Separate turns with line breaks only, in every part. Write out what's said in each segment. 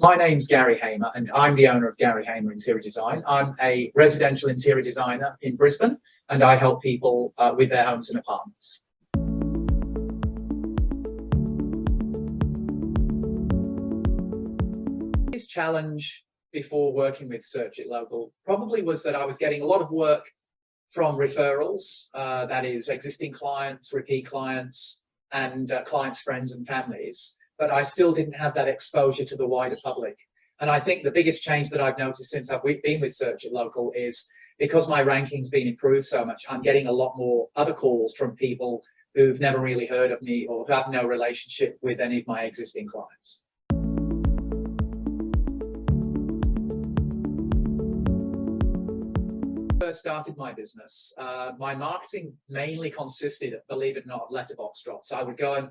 My name's Gary Hamer, and I'm the owner of Gary Hamer Interior Design. I'm a residential interior designer in Brisbane, and I help people with their homes and apartments. His challenge before working with Search It Local probably was that I was getting a lot of work from referrals, that is existing clients, repeat clients, and clients' friends and families. But I still didn't have that exposure to the wider public. And I think the biggest change that I've noticed since I've been with Search It Local is because my ranking's been improved so much, I'm getting a lot more other calls from people who've never really heard of me or who have no relationship with any of my existing clients. First started my business, my marketing mainly consisted, believe it or not, of letterbox drops. I would go and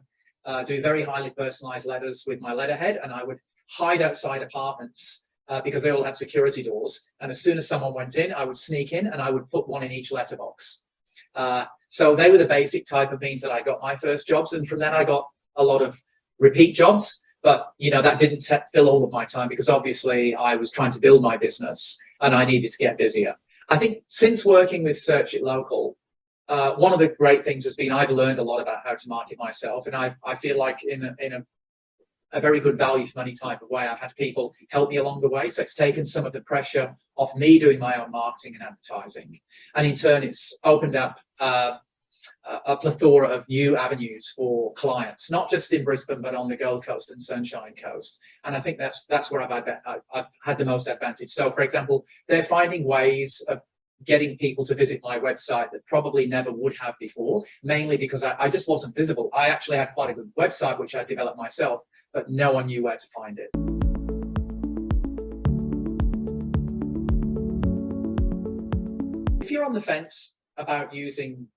do very highly personalized letters with my letterhead, and I would hide outside apartments because they all had security doors. And as soon as someone went in, I would sneak in and I would put one in each letterbox. So they were the basic type of means that I got my first jobs. And from then I got a lot of repeat jobs, but that didn't fill all of my time because obviously I was trying to build my business and I needed to get busier. I think since working with Search It Local, one of the great things has been I've learned a lot about how to market myself, and I feel like in a very good value for money type of way, I've had people help me along the way. So it's taken some of the pressure off me doing my own marketing and advertising, and in turn it's opened up a plethora of new avenues for clients, not just in Brisbane but on the Gold Coast and Sunshine Coast. And I think that's where I've had the most advantage. So for example, they're finding ways of getting people to visit my website that probably never would have before, mainly because I just wasn't visible. I actually had quite a good website, which I developed myself, but no one knew where to find it. If you're on the fence about using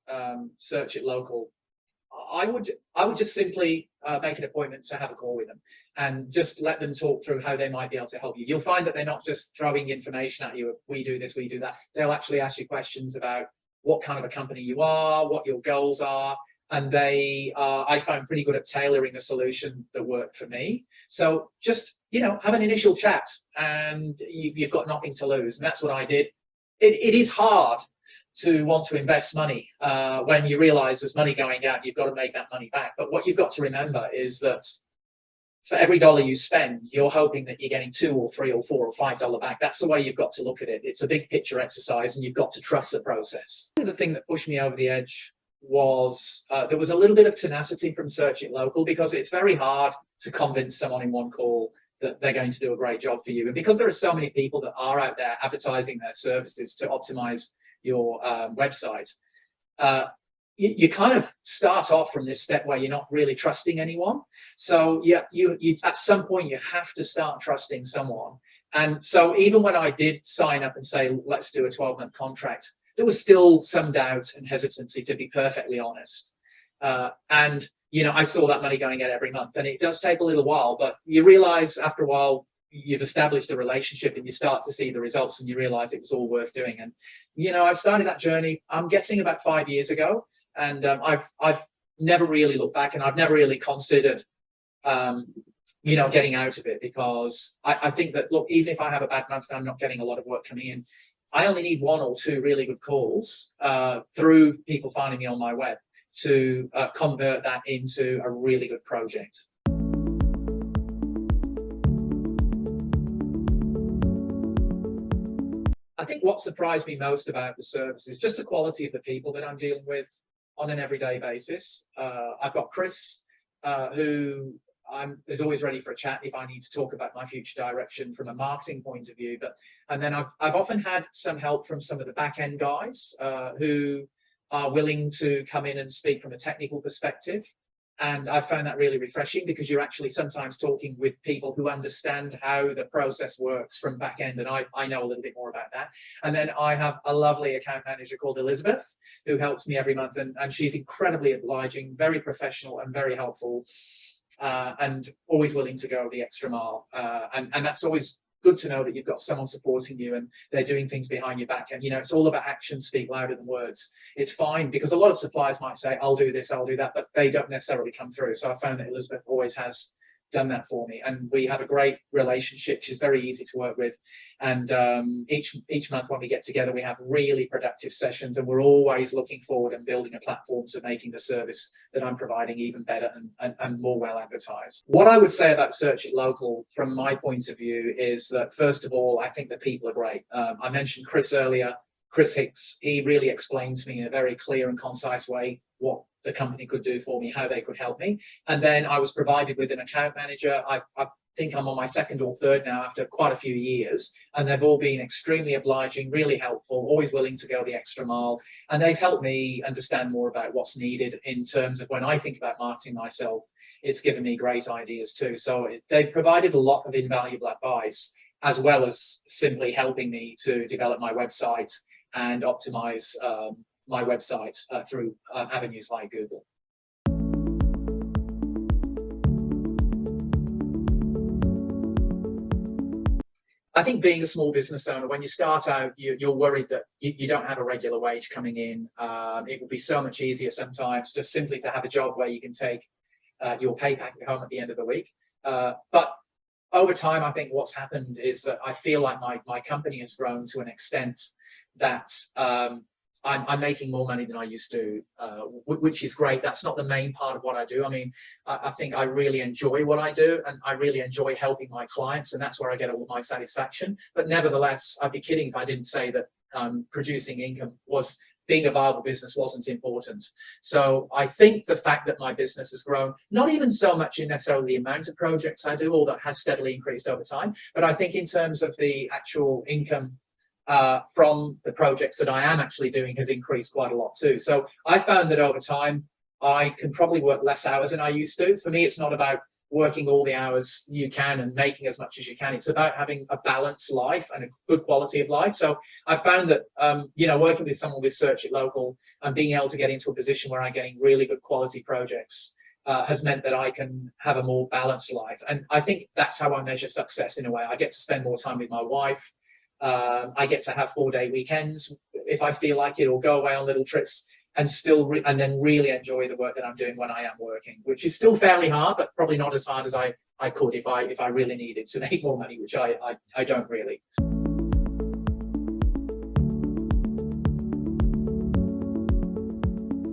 Search It Local, I would just simply make an appointment to have a call with them and just let them talk through how they might be able to help you. You'll find that they're not just throwing information at you, we do this, we do that. They'll actually ask you questions about what kind of a company you are, what your goals are, and they I found pretty good at tailoring a solution that worked for me. So just have an initial chat, and you've got nothing to lose, and that's what I did. It is hard to want to invest money when you realize there's money going out, you've got to make that money back. But what you've got to remember is that for every dollar you spend, you're hoping that you're getting $2 or $3 or $4 or $5 back. That's the way you've got to look at it. It's a big picture exercise, and you've got to trust the process. The thing that pushed me over the edge was there was a little bit of tenacity from Search It Local, because it's very hard to convince someone in one call that they're going to do a great job for you. And because there are so many people that are out there advertising their services to optimize your website, you kind of start off from this step where you're not really trusting anyone. So yeah, you at some point you have to start trusting someone. And so even when I did sign up and say, let's do a 12-month contract, there was still some doubt and hesitancy, to be perfectly honest. And I saw that money going out every month, and it does take a little while, but you realize after a while you've established a relationship and you start to see the results, and you realize it was all worth doing. And I started that journey, I'm guessing, about 5 years ago, and I've never really looked back, and I've never really considered getting out of it, because I think that, look, even if I have a bad month and I'm not getting a lot of work coming in, I only need 1 or 2 really good calls through people finding me on my web to convert that into a really good project. I think what surprised me most about the service is just the quality of the people that I'm dealing with on an everyday basis. I've got Chris, who is always ready for a chat if I need to talk about my future direction from a marketing point of view. And then I've often had some help from some of the back end guys who are willing to come in and speak from a technical perspective. And I found that really refreshing, because you're actually sometimes talking with people who understand how the process works from back end, and I know a little bit more about that. And then I have a lovely account manager called Elizabeth, who helps me every month, and she's incredibly obliging, very professional and very helpful, and always willing to go the extra mile. And that's always good to know that you've got someone supporting you and they're doing things behind your back. And it's all about actions speak louder than words. It's fine, because a lot of suppliers might say, I'll do this, I'll do that, but they don't necessarily come through. So I found that Elizabeth always has done that for me, and we have a great relationship. She's very easy to work with, and each month when we get together, we have really productive sessions, and we're always looking forward and building a platform to making the service that I'm providing even better and more well advertised. What I would say about Search It Local, from my point of view, is that first of all, I think the people are great. I mentioned Chris earlier. Chris Hicks, he really explained to me in a very clear and concise way what the company could do for me, how they could help me. And then I was provided with an account manager. I think I'm on my second or third now after quite a few years, and they've all been extremely obliging, really helpful, always willing to go the extra mile. And they've helped me understand more about what's needed in terms of when I think about marketing myself. It's given me great ideas too. So they've provided a lot of invaluable advice, as well as simply helping me to develop my website and optimize my website through avenues like Google. I think being a small business owner, when you start out, you're worried that you don't have a regular wage coming in. It would be so much easier sometimes just simply to have a job where you can take your pay packet home at the end of the week. But over time, I think what's happened is that I feel like my company has grown to an extent that I'm making more money than I used to, which is great. That's not the main part of what I do. I mean, I think I really enjoy what I do, and I really enjoy helping my clients, and that's where I get all my satisfaction. But nevertheless, I'd be kidding if I didn't say that producing income was, being a viable business wasn't important. So I think the fact that my business has grown, not even so much in necessarily the amount of projects I do, all that has steadily increased over time, but I think in terms of the actual income from the projects that I am actually doing has increased quite a lot too. So I found that over time, I can probably work less hours than I used to. For me, it's not about working all the hours you can and making as much as you can. It's about having a balanced life and a good quality of life. So I found that, working with someone with Search It Local and being able to get into a position where I'm getting really good quality projects has meant that I can have a more balanced life. And I think that's how I measure success in a way. I get to spend more time with my wife. I get to have 4-day weekends if I feel like it, or go away on little trips and still and then really enjoy the work that I'm doing when I am working, which is still fairly hard, but probably not as hard as I could if I really needed to make more money, which I don't really.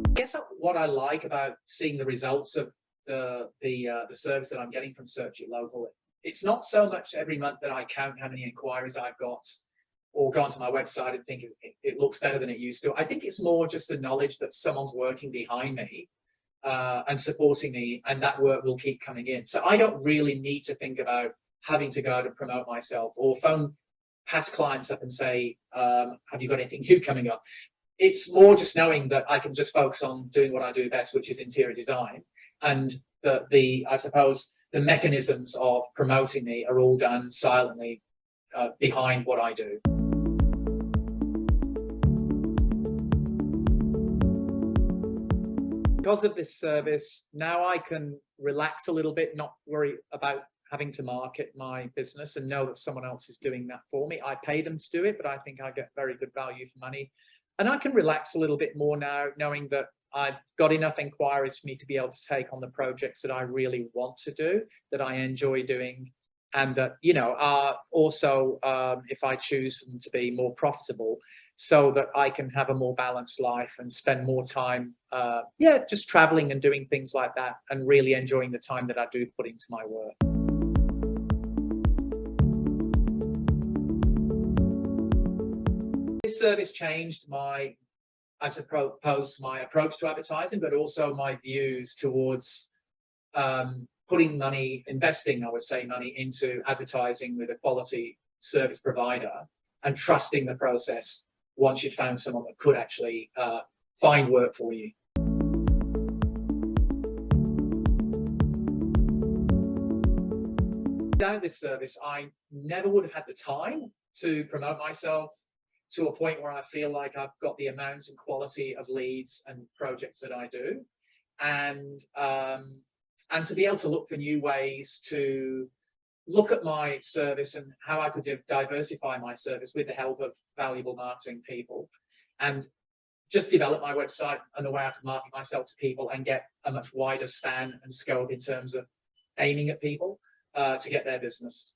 I guess what I like about seeing the results of the service that I'm getting from Search It Local, it's not so much every month that I count how many inquiries I've got or go onto my website and think it looks better than it used to. I think it's more just the knowledge that someone's working behind me and supporting me, and that work will keep coming in. So I don't really need to think about having to go out and promote myself or phone past clients up and say, have you got anything new coming up? It's more just knowing that I can just focus on doing what I do best, which is interior design. And I suppose the mechanisms of promoting me are all done silently behind what I do. Because of this service, now I can relax a little bit, not worry about having to market my business, and know that someone else is doing that for me. I pay them to do it, but I think I get very good value for money. And I can relax a little bit more now, knowing that I've got enough inquiries for me to be able to take on the projects that I really want to do, that I enjoy doing, and that, are also, if I choose them to be, more profitable, so that I can have a more balanced life and spend more time, just traveling and doing things like that, and really enjoying the time that I do put into my work. This service changed my approach to advertising, but also my views towards putting money, investing, I would say, money into advertising with a quality service provider, and trusting the process once you've found someone that could actually find work for you. Without this service, I never would have had the time to promote myself to a point where I feel like I've got the amount and quality of leads and projects that I do, and to be able to look for new ways to look at my service and how I could diversify my service with the help of valuable marketing people, and just develop my website and the way I could market myself to people and get a much wider span and scope in terms of aiming at people to get their business.